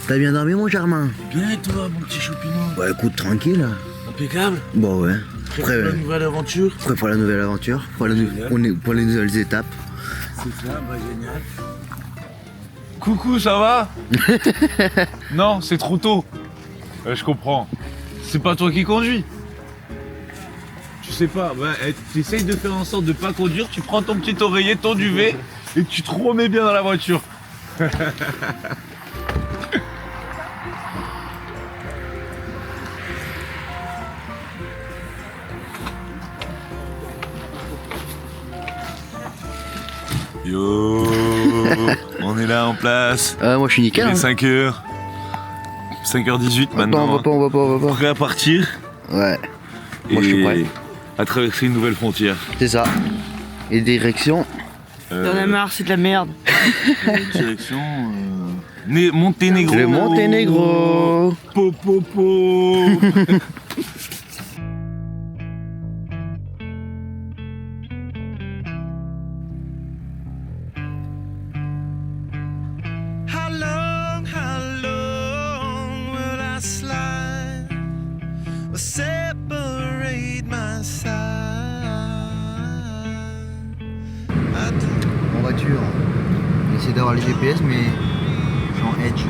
T'as bien dormi, mon Germain? Bien et toi, mon petit choupinou? Bah écoute, tranquille. Impeccable. Bon ouais. Prêt pour la nouvelle aventure? Prêt pour la nouvelle aventure, pour les nouvelles étapes. C'est ça, bah génial. Coucou, ça va? Non, c'est trop tôt. Je comprends. C'est pas toi qui conduis. Tu sais pas, tu essayes de faire en sorte de pas conduire, tu prends ton petit oreiller, ton duvet et tu te remets bien dans la voiture. Yo, on est là en place. Moi je suis nickel. Il est Hein. 5h. 5h18 maintenant. On va pas. Prêt à partir. Ouais. Moi je suis prêt. À traverser une nouvelle frontière. C'est ça. Et direction. T'en as marre, c'est de la merde. Direction. Monténégro. Le Monténégro. Po, po, po. En voiture, on essaie d'avoir les GPS, mais je suis en edge.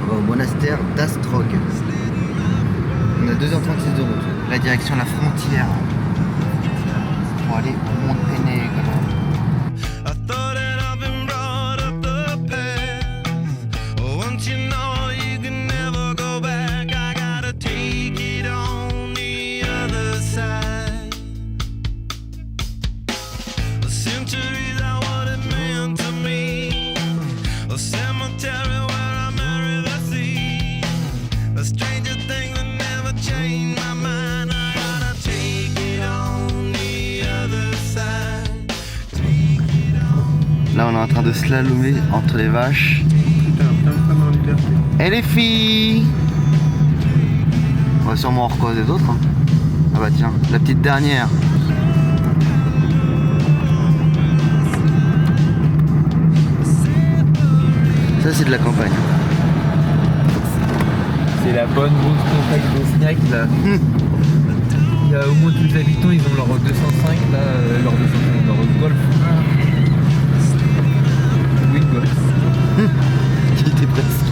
On va au monastère d'Astrog. On a 2h36 de route. La direction la frontière. Pour aller au Monténégro. Là on est en train de slalomer entre les vaches. Et les filles! On va sûrement en recroiser d'autres. Hein. Ah bah tiens, la petite dernière. Ça c'est de la campagne. C'est la bonne grosse campagne bosniaque là. Il y a au moins tous les habitants, ils ont leur 205 là, leur Golf. Oui, Golf. Il était presque.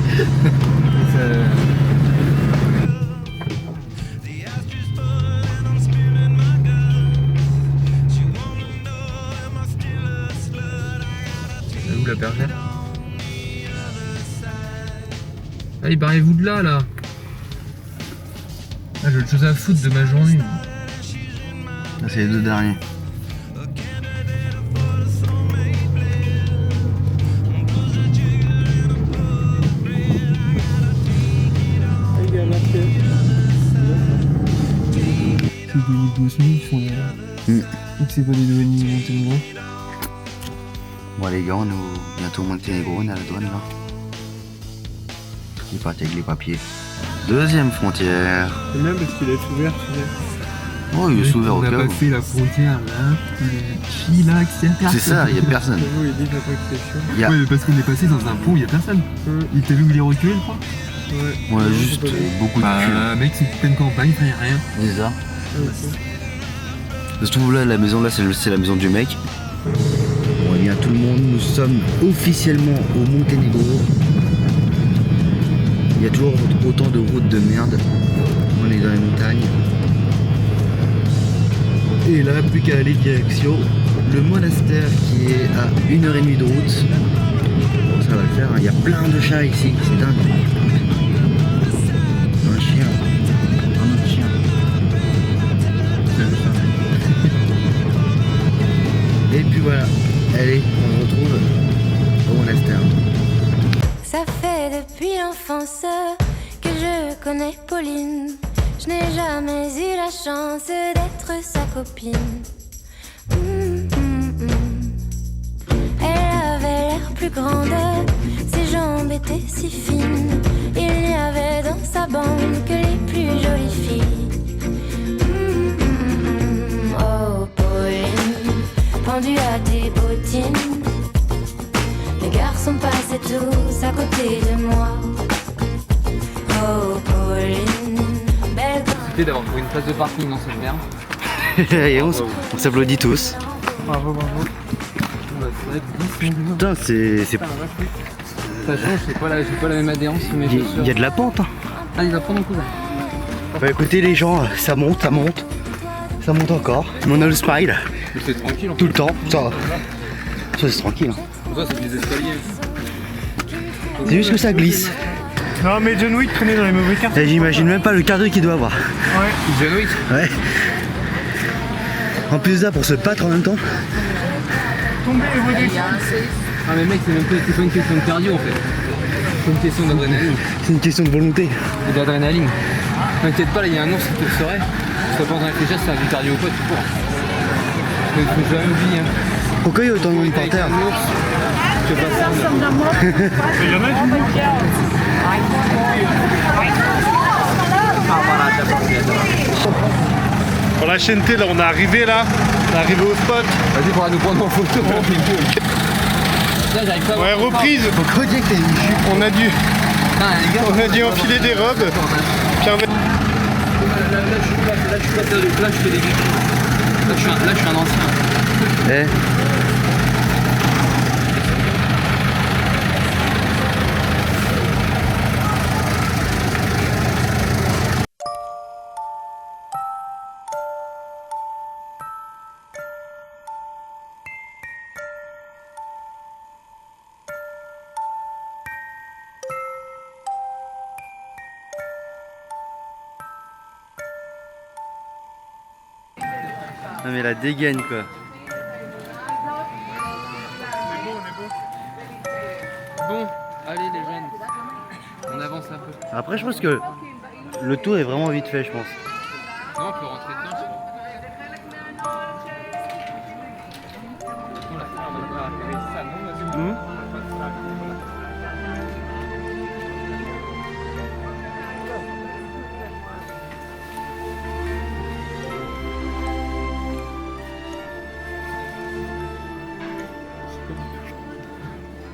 Où la bergère? Allez, barrez-vous de là, là. Ah, j'ai autre chose à foutre de ma journée. Ça c'est les deux derniers. C'est douaniers de Bosnie qui font là. C'est pas des douaniers de Monténégro. Bon les gars, on est bientôt au Monténégro, on est à la douane là. Il part avec les papiers. Deuxième frontière. C'est bien parce qu'il est ouvert, tu sais. Oh il est ouvert au On a cas où. passé la frontière là. Chillax, il y a personne. C'est ça, il n'y a personne. J'avoue, il dit que la fois que c'est chaud. Il y a... Ouais, mais parce qu'on est passé dans un pont, il y a personne. Il t'a vu où il est reculé, je crois. Ouais. On a juste beaucoup de cul. Bah, mec, c'est une pleine campagne, il y a rien. C'est ça. Ok. Ça se trouve là, la maison là, c'est la maison du mec. Bon, eh bien tout le monde, nous sommes officiellement au Monténégro. Il y a toujours autant de routes de merde. On est dans les montagnes. Et là, plus qu'à aller direction le monastère qui est à 1h30 de route. Bon, ça va le faire, hein. Il y a plein de chats ici, c'est dingue. Un chien, un autre chien. Et puis voilà, allez, on se retrouve au monastère. Ça fait depuis l'enfance que je connais Pauline. Je n'ai jamais eu la chance d'être sa copine. Elle avait l'air plus grande, ses jambes étaient si fines. Il n'y avait dans sa bande que les plus jolies filles. Oh Pauline, pendue à tes bottines, les garçons passaient tous à côté de moi. Oh Pauline, belle C'était d'avoir trouvé une place de parking dans cette merde. Et on s'applaudit tous. Bravo, bravo. Bah, ça va être 10 minutes. Putain, c'est. Ça change, c'est pas la même adhérence sur mes chaussures. Il y a de la pente. Hein. Ah, il va prendre un coup là. Bah écoutez les gens, ça monte encore. Mais on a le smile Mais c'est tranquille en fait. tout le temps. Ça c'est tranquille. Hein. Pour ça, c'est des escaliers. C'est juste que ça glisse. Non, mais John Wick traînait dans les mauvais quartiers. Et j'imagine même pas le cardio qu'il doit avoir. Ouais. John Wick. Ouais. En plus de ça, pour se battre en même temps. Tombez et vous descendez. Ah, mais mec, c'est pas une question de cardio en fait. C'est une question d'adrénaline. C'est une question de volonté. Et d'adrénaline. T'inquiète pas, là, il y a un ours qui te saurait. Tu serais pas en train de réfléchir si c'est du cardio ou pas, tu cours. Mais faut jamais oublier. Hein. Pourquoi il y a autant de monde par terre? Un ours, tu vas pas ça. Il y en a du monde. Pour la chaîne T, là, on est arrivé là. On est arrivé au spot. Vas-y, faudra nous prendre en photo. Là, j'arrive pas à Ouais, voir. reprise. Faut redire que t'as une chute. On a dû, Putain, les gars, on a dû enfiler des robes. Puis un mec- là, je suis pas sérieux. Là, je fais des geeks. Là, je suis un ancien. Eh. Non mais la dégaine quoi. Bon, allez les jeunes. On avance un peu. Après je pense que le tour est vraiment vite fait je pense. Non, on peut rentrer dedans.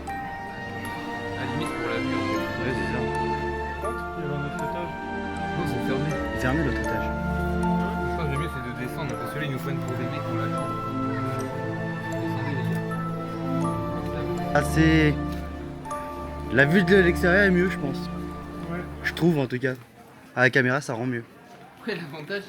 À la limite pour la vue en fait. Ouais c'est ça. Il y avait un autre étage. Non, c'est fermé. Fermé l'autre étage. Je pense que le mieux c'est de descendre parce que là il nous faut une pour des mecs pour la jambe. Descendez les gars. Ah c'est. La vue de l'extérieur est mieux je pense. Ouais. Je trouve en tout cas. À la caméra ça rend mieux. Après l'avantage.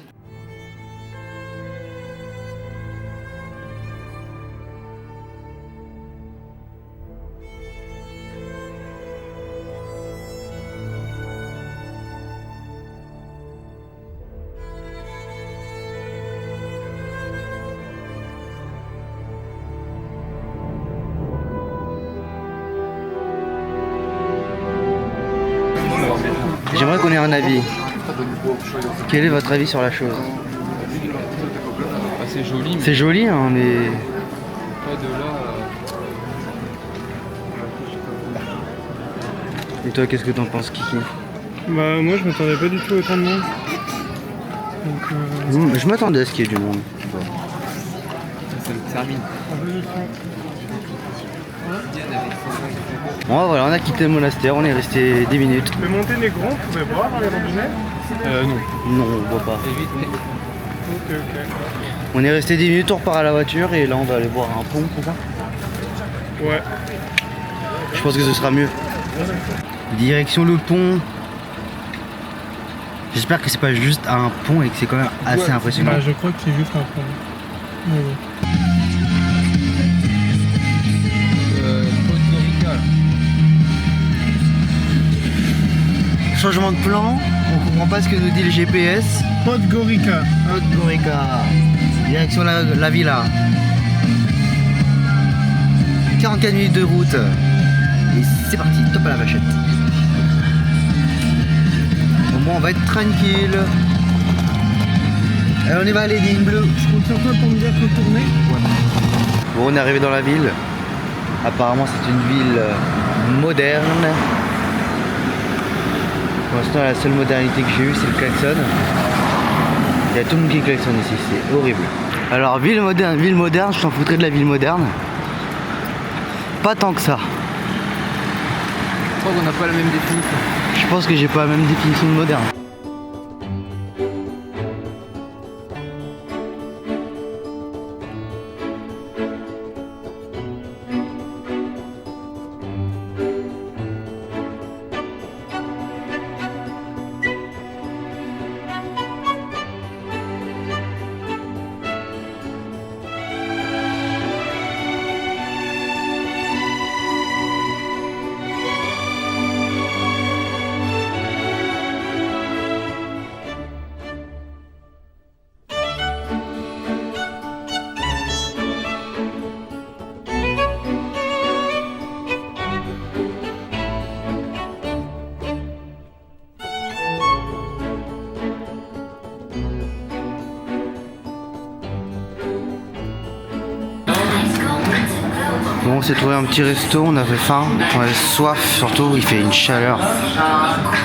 J'aimerais qu'on ait un avis. Quel est votre avis sur la chose? Ah, c'est joli, mais C'est joli hein mais. pas de là. Et toi qu'est-ce que t'en penses Kiki? Bah, moi, je m'attendais pas du tout à autant de monde. Donc, Je m'attendais à ce qu'il y ait du monde. Ça me termine. Bon voilà on a quitté le monastère, on est resté 10 minutes. le Monténégro, on pouvait boire dans les robinets. Non. Non on voit pas. Évite, mais. Ok, ok. On est resté 10 minutes, on repart à la voiture et là on va aller boire un pont, c'est ça? Ouais. Je pense que ce sera mieux. Direction le pont. J'espère que c'est pas juste un pont et que c'est quand même assez impressionnant. Bah, je crois que c'est juste un pont. Ouais, ouais. Changement de plan, on comprend pas ce que nous dit le GPS. Podgorica. Podgorica. Direction la villa. 44 minutes de route. Et c'est parti, top à la vachette. Au moins on va être tranquille. Alors on y va les lignes bleues. Je compte sur toi pour me dire faut tourner. Bon on est arrivé dans la ville. Apparemment c'est une ville moderne. Pour l'instant la seule modernité que j'ai eue c'est le klaxon. Il y a tout le monde qui klaxonne ici, c'est horrible. Alors ville moderne, je t'en foutrais de la ville moderne. Pas tant que ça. Je crois qu'on n'a pas la même définition. Je pense que j'ai pas la même définition de moderne. Bon, on s'est trouvé un petit resto, on avait faim, on avait soif surtout, il fait une chaleur.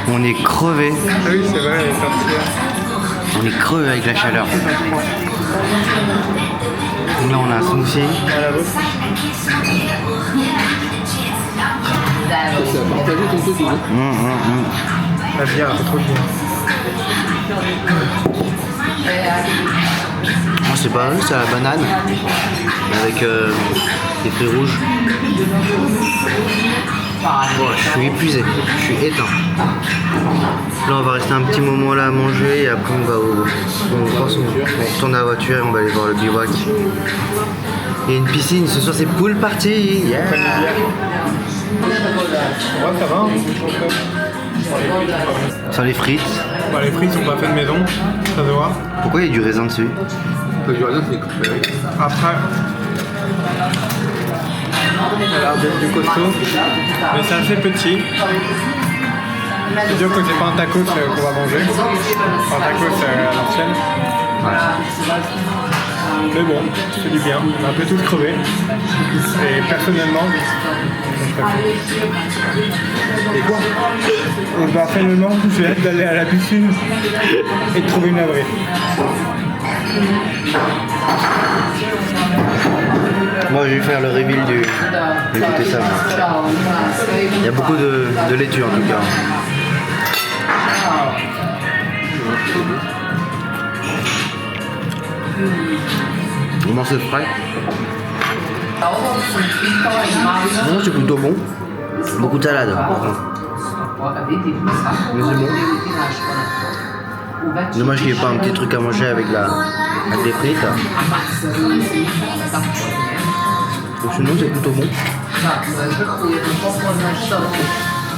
On est crevé. Ah oui, c'est vrai, elle est sortie. On est crevé avec la chaleur. Là, on a un smoothie. La bière, c'est trop bien. Oh, c'est pas eux, c'est à la banane. Avec des fruits rouges. Oh, je suis épuisé, je suis éteint. Là, on va rester un petit moment là à manger et après on va on retourne à la voiture et on va aller voir le bivouac. Il y a une piscine, ce soir c'est pool party. Yeah. Ouais, ça va. Sans les frites. Bah, les frites sont pas faites de maison, ça se voit. Pourquoi il y a du raisin dessus? Après, ça a l'air d'être du costaud, mais c'est assez petit. C'est sûr que c'est pas un tacos qu'on va manger. Un tacos à l'ancienne. Mais bon, c'est du bien. On a un peu tous crevé. Et personnellement, et quoi? Et bah, personnellement, j'ai hâte d'aller à la piscine et de trouver une abri. Moi je vais faire le reveal du. Écoutez ça. Il y a beaucoup de laitue en tout cas. Comment c'est frais? Non, c'est plutôt bon. Beaucoup de salade. Mais c'est bon. Dommage qu'il n'y ait pas un petit truc à manger avec des frites. Donc sinon c'est plutôt bon.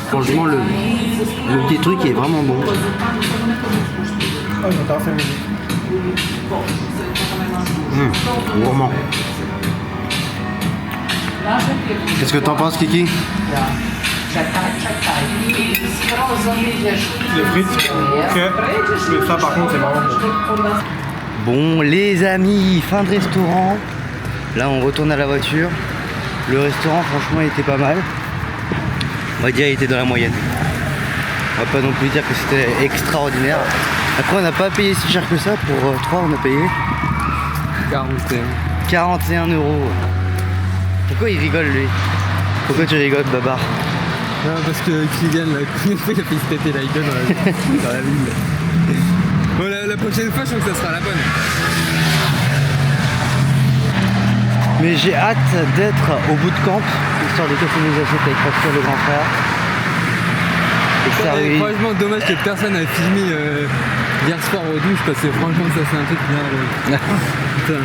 Franchement le petit truc est vraiment bon. Oh, j'entends ça. Gourmand. Qu'est-ce que t'en penses, Kiki? Les frites, ok. Mais ça par contre c'est vraiment bon. Bon les amis, fin de restaurant. Là on retourne à la voiture. Le restaurant franchement il était pas mal. On va dire il était dans la moyenne. On va pas non plus dire que c'était extraordinaire. Après on n'a pas payé si cher que ça. Pour 3 on a payé 41 €. Pourquoi il rigole lui? Pourquoi tu rigoles Babar? Non, parce que Kylian, la première fois, il a fait se péter la gueule dans la ville. Bon, la prochaine fois, je sens que ça sera la bonne. Mais j'ai hâte d'être au bout de camp, histoire de casser nos assiettes avec Pascal le grand frère. Et que ça réunit. Franchement, dommage que personne n'a filmé hier soir aux douches, parce que franchement, ça c'est un truc bien. Putain.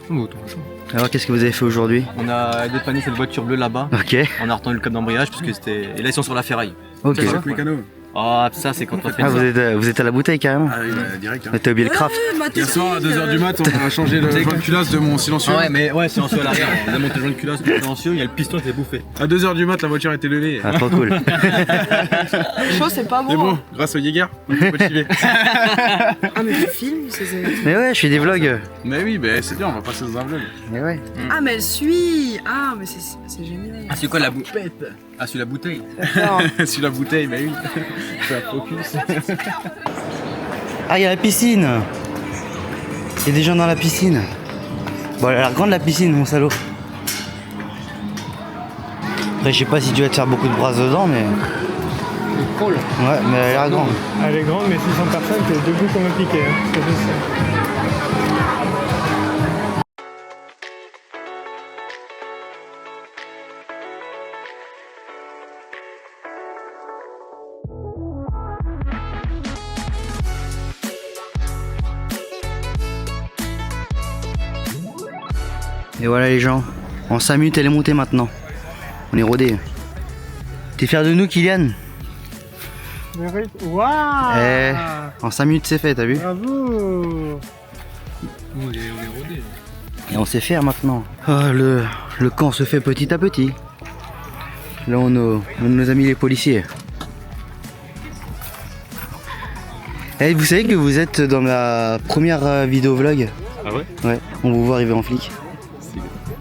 Bon, Alors qu'est-ce que vous avez fait aujourd'hui? On a dépanné cette voiture bleue là-bas. Ok. On a retenu le câble d'embrayage parce que c'était. Et là ils sont sur la ferraille. Ok. C'est ça, oh, ça c'est quand on fait Ah, ça. vous êtes à la bouteille carrément? Ah oui, direct. Mais t'as oublié le craft. Hier soir à 2h du mat, on a changé le joint de culasse de mon silencieux. Ah ouais, mais ouais, silencieux à l'arrière. On a monté le joint de culasse du silencieux, il y a le piston qui s'est bouffé. À 2h du mat, la voiture était levée. Ah, trop cool. Chaud, c'est pas Mais bon. bon, grâce au Jäger, on est motivé. Ah, mais tu filmes, c'est. Mais ouais, je fais des vlogs. Mais oui, c'est bien, on va passer dans un vlog. Mais ouais. Ah, mais elle suit. Ah, mais c'est génial. Ah, c'est quoi la bouteille? Ah, c'est la bouteille. Sur la bouteille, mais oui. Fais un focus. Ah, il y a la piscine. Il y a des gens dans la piscine. Bon, elle a l'air grande la piscine, mon salaud. Après, je sais pas si tu vas te faire beaucoup de brasses dedans, mais. Cool. Ouais, mais elle a l'air grande. Elle est grande, mais 600 personnes, t'es debout comme un piquet. Hein. C'est juste ça. Et voilà les gens, en 5 minutes elle est montée maintenant. On est rodés. T'es fier de nous Kylian? Waouh! Eh, en 5 minutes c'est fait, t'as vu? Bravo! On est rodés. Et on sait faire maintenant. Ah, le camp se fait petit à petit. Là on a nos amis les policiers. Eh, vous savez que vous êtes dans ma première vidéo vlog? Ah ouais? Ouais, on vous voit arriver en flic.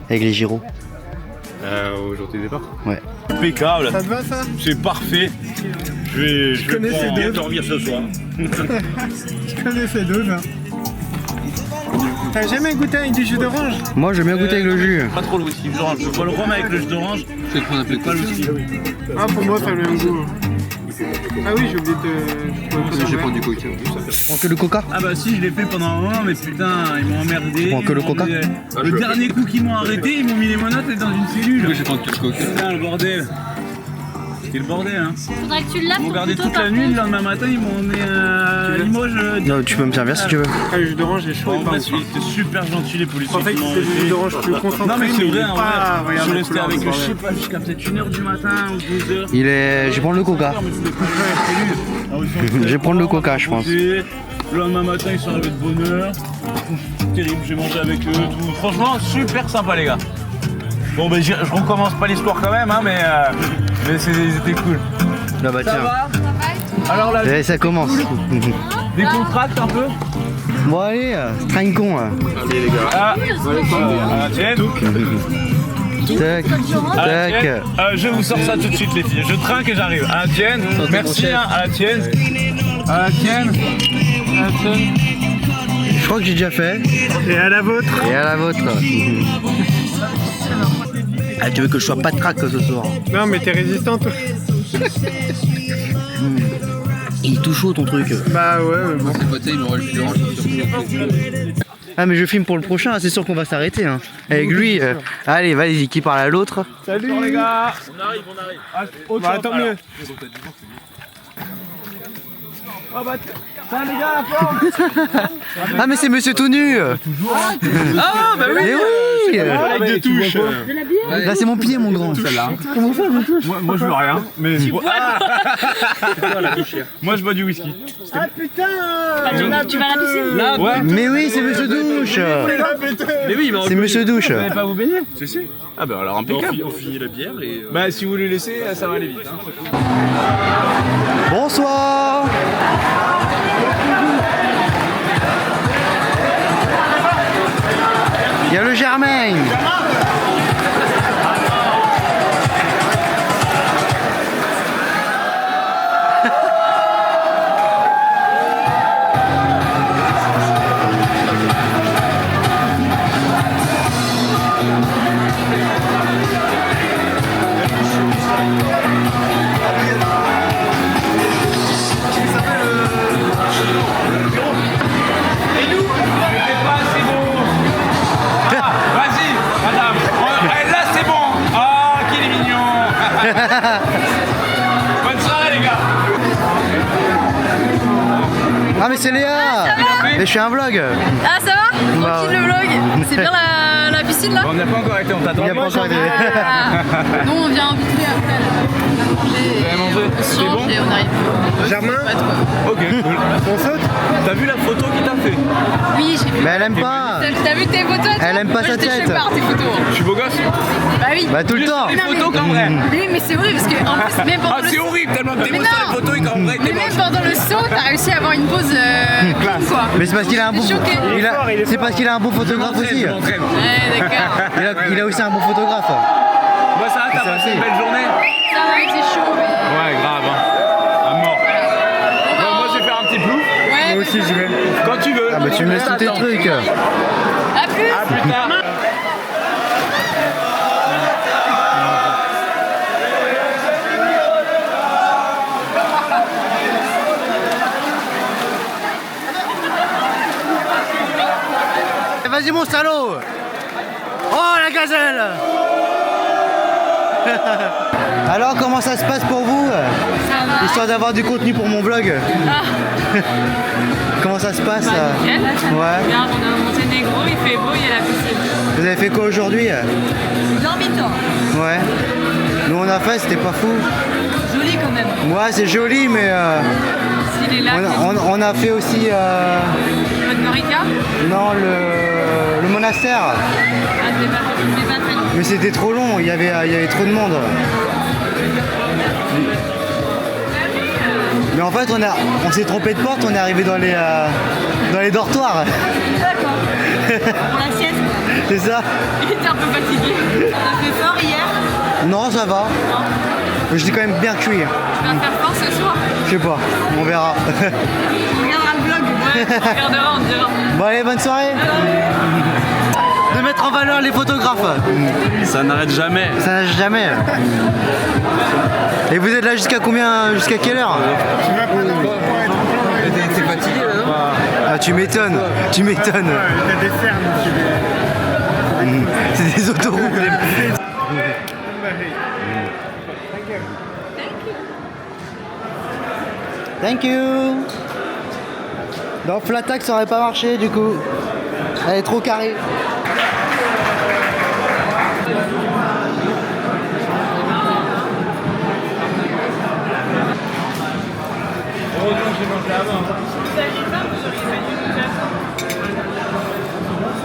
Avec les gyros. Aujourd'hui départ. Ouais. Impeccable. Ça te va ça? C'est parfait. Je connais ces deux. dormir ce soir. Je connais ces deux là. T'as jamais goûté avec du jus d'orange? Moi j'aime bien goûter avec le jus. Pas trop le whisky d'orange. Je vois le rhum avec le jus d'orange. C'est qu'on appelle Pas le whisky. Ah pour moi ça a le même goût. Ah oui j'ai oublié de... J'ai pris du coca. Tu prends que le coca? Ah bah si, je l'ai fait pendant un moment, mais putain, ils m'ont emmerdé. Tu prends que le Ils m'ont coca? mis- Le dernier coup qu'ils m'ont arrêté, ils m'ont mis les menottes dans une cellule. J'ai pris que le coca. Putain, le bordel. C'était le bordel, hein. Faudrait que tu le laves Ils m'ont ton gardé couteau, toute par la nuit, le contre. lendemain matin, ils m'ont emmené à Limoges. Non, tu peux me servir si tu veux. Ah le jus d'orange est chaud En et pas vrai, ouf. c'était super gentil, les Je policiers. pensais que qui m'ont c'était du jus arrêté. d'orange plus concentré. Non mais c'est il vrai, est en pas- vrai, regarde je la restais couleur avec du eux, je sais bordel. pas, jusqu'à peut-être 1h du matin ou 2h. Je vais prendre le coca. Je vais prendre le coca, je pense. Le lendemain matin, ils sont arrivés de bonne heure. Terrible, j'ai mangé avec eux, tout. Franchement, super sympa les gars. Bon ben je recommence pas l'histoire quand même, hein, mais c'était cool. Là bah Ça tiens. va? Alors là, Eh, ça commence. décontracte un peu. Bon allez, trinquons. Ah, tiens. Tac, tac. Je vous sors ça tout de suite les filles. Je trinque et j'arrive. À la tienne. Merci hein, à la tienne. À la tienne. À la tienne. Je crois que j'ai déjà fait. Et à la vôtre. Et à la vôtre. Ah, tu veux que je sois pas de crack ce soir? Non mais t'es résistante. Il est tout chaud ton truc. Bah ouais mais bon. C'est pas il m'aura le jus d'orange. Ah mais je filme pour le prochain, c'est sûr qu'on va s'arrêter hein. Avec lui. Allez, vas-y, qui parle à l'autre? Salut Bonjour les gars. On arrive. Bah tant mieux. Ah bah tiens les gars, la forme. Ah mais c'est monsieur tout nu. Ah bah oui. Eh oui. Avec des touches. Là c'est mon pied mon grand. Moi je veux rien. Mais moi je bois du whisky. Ah putain. Tu vas à la piscine? Ouais. Mais oui, c'est monsieur douche. Mais oui, C'est monsieur douche. Vous n'allez pas vous baigner? Si. Ah bah alors impeccable. On finit la bière et. Bah si vous les laissez, ça va aller vite. Hein. Bonsoir. Il y a le Germain. Vas-y, madame. Là c'est bon. Ah, qu'il est mignon. Bonne soirée les gars. Ah mais c'est Léa. Mais je fais un vlog. Ah, ça va? Bah, Tranquille le vlog. C'est bien la piscine là? On n'a pas encore été, on t'attend. Il y a pas encore été. Ah. Nous on vient vite fait après Vous avez mangé? C'est bon? et on arrive. Germain. Pas de quoi. Ok, cool. On saute. T'as vu la photo qu'il t'a fait? Oui, j'ai vu. Mais elle aime pas. T'as vu tes photos? toi? Elle aime pas Moi, sa j'étais tête. choquée par tes photos. Je suis beau gosse? Bah oui. Bah tout le temps. Les photos qu'en vrai. Oui, mais c'est horrible parce que en plus, même pendant Ah, le c'est saut. horrible tellement que t'es Mais beau sur non. les photos et qu'en vrai Mais t'es même moche. pendant le saut, t'as réussi à avoir une pose cool, quoi. Mais c'est parce qu'il a un bon. J'étais choquée. C'est parce qu'il a un bon photographe aussi. Je m'entraîne. Ouais, d'accord. Il a aussi un bon photographe. Bah ça va, t'as Ça passé aussi. une belle journée? Ça va, c'est chaud, mais. Ouais, grave. Hein. À mort. Bon, moi je vais faire un petit plou. Ouais. Moi aussi j'y vais. Quand tu veux. Ah bah tu me laisses tous tes trucs. À plus. À plus tard. mon salaud! Oh la gazelle! Alors comment ça se passe pour vous? Ça va. Histoire d'avoir du contenu pour mon vlog. Ah, Comment ça se passe? nickel. Ouais. Regarde, on est au Monténégro, il fait beau, il y a la piscine. Vous avez fait quoi aujourd'hui? Dormitoire. Ouais. Nous on a fait, c'était pas fou. Joli quand même. Ouais, c'est joli, mais Si les lacs. on a fait aussi Bonne Norica. non le monastère. Ah, c'est pas très long. Mais c'était trop long, il y avait trop de monde. Mais en fait on s'est trompé de porte, on est arrivé dans les dortoirs. D'accord. Pour la sieste. C'est ça? Il était un peu fatigué. On a fait fort hier. Non, ça va. Mais j'étais quand même bien cuit. Tu vas faire fort ce soir. Je sais pas, on verra. On regardera le vlog. Ouais, on regardera, on dira. Bon allez, bonne soirée. De mettre en valeur les photographes. Ça n'arrête jamais. Ça n'arrête jamais. Et vous êtes là jusqu'à combien? Jusqu'à quelle heure? T'es fatigué là, non? Ah tu m'étonnes, tu m'étonnes. T'as des fermes, C'est des autoroutes. Thank you. Donc flat tax ça aurait pas marché du coup. Elle est trop carrée.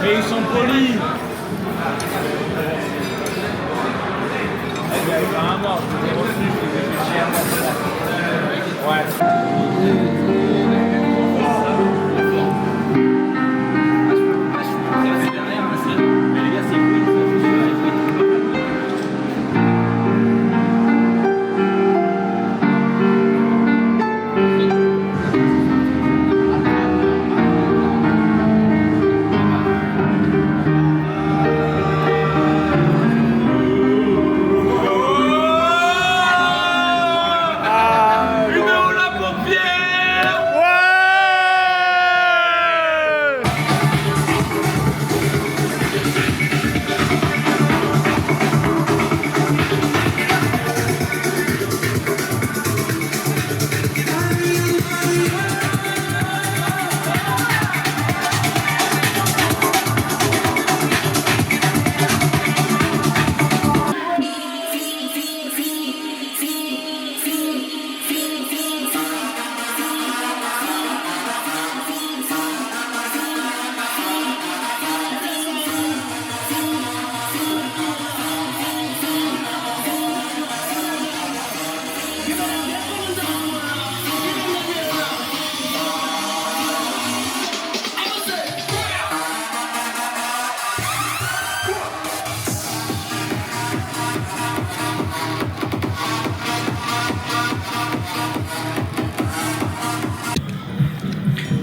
Mais ils sont polis.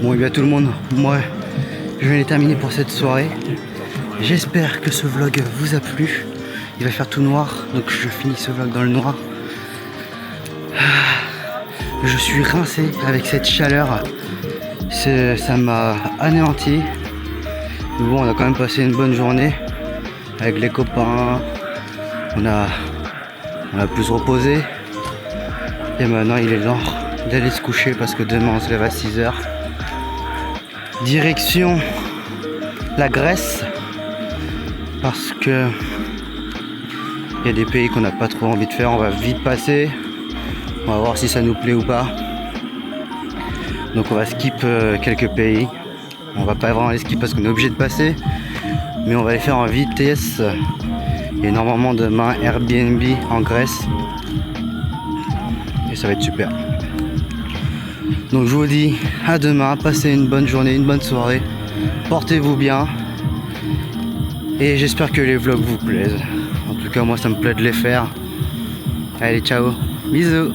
Bon et bien tout le monde, moi je viens de terminer pour cette soirée. J'espère que ce vlog vous a plu. Il va faire tout noir, donc je finis ce vlog dans le noir. Je suis rincé avec cette chaleur. Ça m'a anéanti. Mais bon, on a quand même passé une bonne journée avec les copains. On a pu se reposer. Et maintenant il est l'heure d'aller se coucher parce que demain on se lève à 6 h. Direction la Grèce parce que il y a des pays qu'on n'a pas trop envie de faire. On va vite passer, on va voir si ça nous plaît ou pas. Donc on va skip quelques pays. On va pas vraiment les skip parce qu'on est obligé de passer, mais on va les faire en vitesse. Il y a énormément de mains Airbnb en Grèce et ça va être super. Donc je vous dis à demain, passez une bonne journée, une bonne soirée, portez-vous bien et j'espère que les vlogs vous plaisent. En tout cas moi ça me plaît de les faire. Allez ciao, bisous.